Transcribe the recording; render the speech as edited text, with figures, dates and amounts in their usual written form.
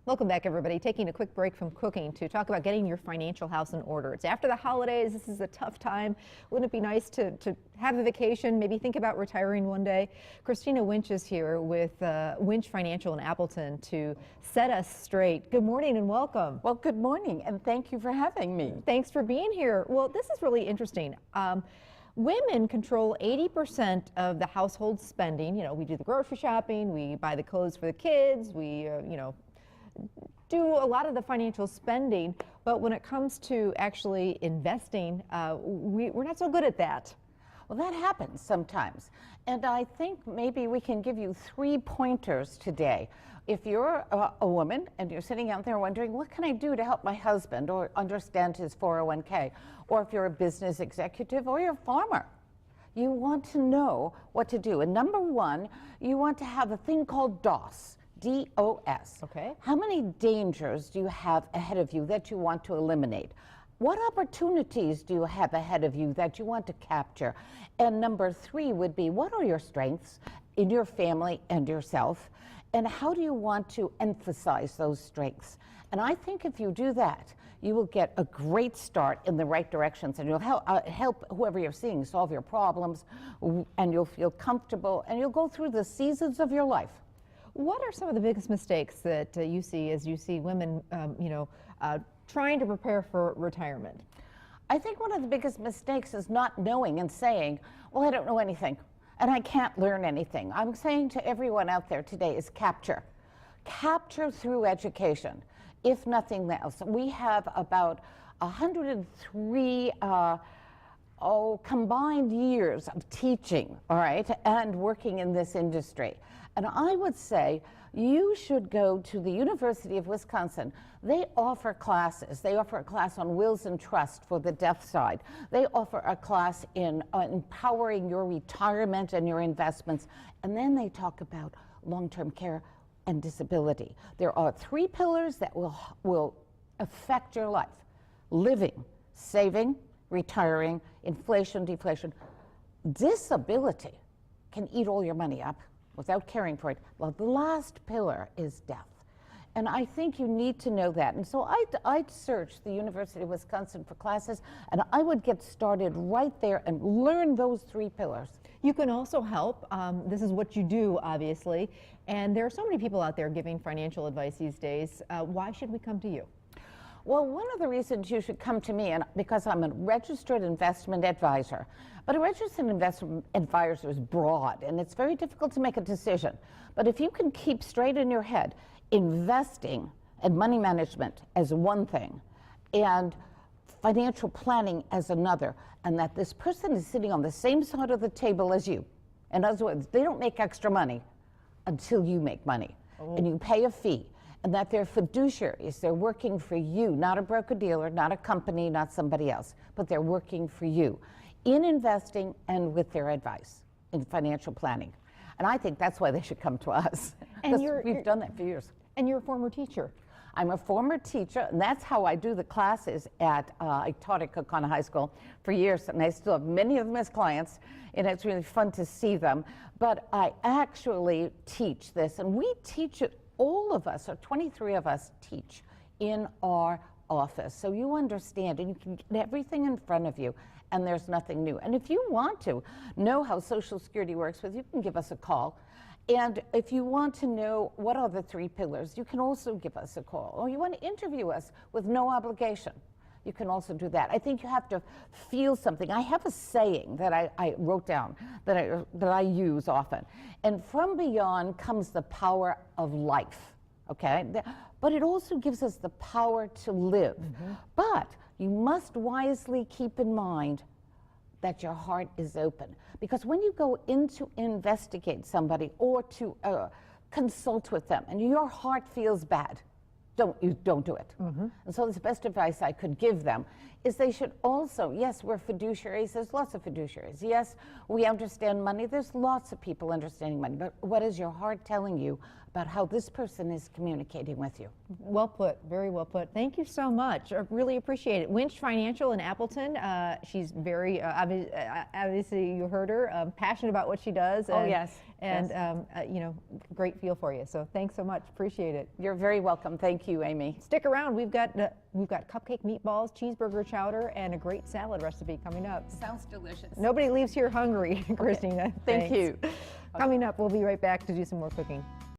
Welcome back, everybody. Taking a quick break from cooking to talk about getting your financial house in order. It's after the holidays. This is a tough time. Wouldn't it be nice to have a vacation, maybe think about retiring one day? Christina Winch is here with Winch Financial in Appleton to set us straight. Good morning and welcome. Well, good morning, and thank you for having me. Thanks for being here. Well, this is really interesting. Women control 80% of the household spending. You know, we do the grocery shopping, we buy the clothes for the kids, we, do a lot of the financial spending, but when it comes to actually investing, we're not so good at that. Well, that happens sometimes, and I think maybe we can give you 3 pointers today. If you're a woman and you're sitting out there wondering, what can I do to help my husband or understand his 401k, or if you're a business executive or you're a farmer, you want to know what to do. And number one, you want to have a thing called DOS. D-O-S. Okay. How many dangers do you have ahead of you that you want to eliminate? What opportunities do you have ahead of you that you want to capture? And number 3 would be, what are your strengths in your family and yourself? And how do you want to emphasize those strengths? And I think if you do that, you will get a great start in the right directions, and you'll help whoever you're seeing solve your problems, and you'll feel comfortable, and you'll go through the seasons of your life. What are some of the biggest mistakes that you see as you see women, trying to prepare for retirement? I think one of the biggest mistakes is not knowing and saying, well, I don't know anything and I can't learn anything. I'm saying to everyone out there today is capture. Capture through education, if nothing else. We have about 103 combined years of teaching, all right, and working in this industry. And I would say you should go to the University of Wisconsin. They offer classes. They offer a class on wills and trust for the deaf side. They offer a class in empowering your retirement and your investments. And then they talk about long-term care and disability. There are 3 pillars that will affect your life: living, saving, retiring, inflation, deflation. Disability can eat all your money up without caring for it. Well, the last pillar is death. And I think you need to know that. And so I'd search the University of Wisconsin for classes, and I would get started right there and learn those 3 pillars. You can also help. This is what you do, obviously. And there are so many people out there giving financial advice these days. Why should we come to you? Well, one of the reasons you should come to me, and because I'm a registered investment advisor, but a registered investment advisor is broad, and it's very difficult to make a decision. But if you can keep straight in your head, investing and money management as one thing, and financial planning as another, and that this person is sitting on the same side of the table as you. In other words, they don't make extra money until you make money, and you pay a fee. And that they're fiduciaries, they're working for you, not a broker-dealer, not a company, not somebody else, but they're working for you in investing and with their advice in financial planning. And I think that's why they should come to us, because we've done that for years. And you're a former teacher. I'm a former teacher, and that's how I do the classes at, I taught at Cook High School for years, and I still have many of them as clients, and it's really fun to see them. But I actually teach this, and we teach it. All of us, or 23 of us, teach in our office. So you understand, and you can get everything in front of you, and there's nothing new. And if you want to know how Social Security works with you, can give us a call. And if you want to know what are the 3 pillars, you can also give us a call. Or you want to interview us with no obligation, you can also do that. I think you have to feel something. I have a saying that I wrote down that I use often. And from beyond comes the power of life, okay? But it also gives us the power to live. But you must wisely keep in mind that your heart is open. Because when you go in to investigate somebody or to consult with them and your heart feels bad, don't do it. And so the best advice I could give them is they should also, yes, we're fiduciaries, there's lots of fiduciaries. Yes, we understand money, there's lots of people understanding money, but what is your heart telling you about how this person is communicating with you? Well put, very well put. Thank you so much. I really appreciate it. Winch Financial in Appleton. She's very, obviously you heard her, passionate about what she does. Oh, yes. And, you know, great feel for you. So thanks so much. Appreciate it. You're very welcome. Thank you, Amy. Stick around. We've got cupcake meatballs, cheeseburger chowder, and a great salad recipe coming up. Sounds delicious. Nobody leaves here hungry, Christina. Thank Thanks. you. Coming up, we'll be right back to do some more cooking.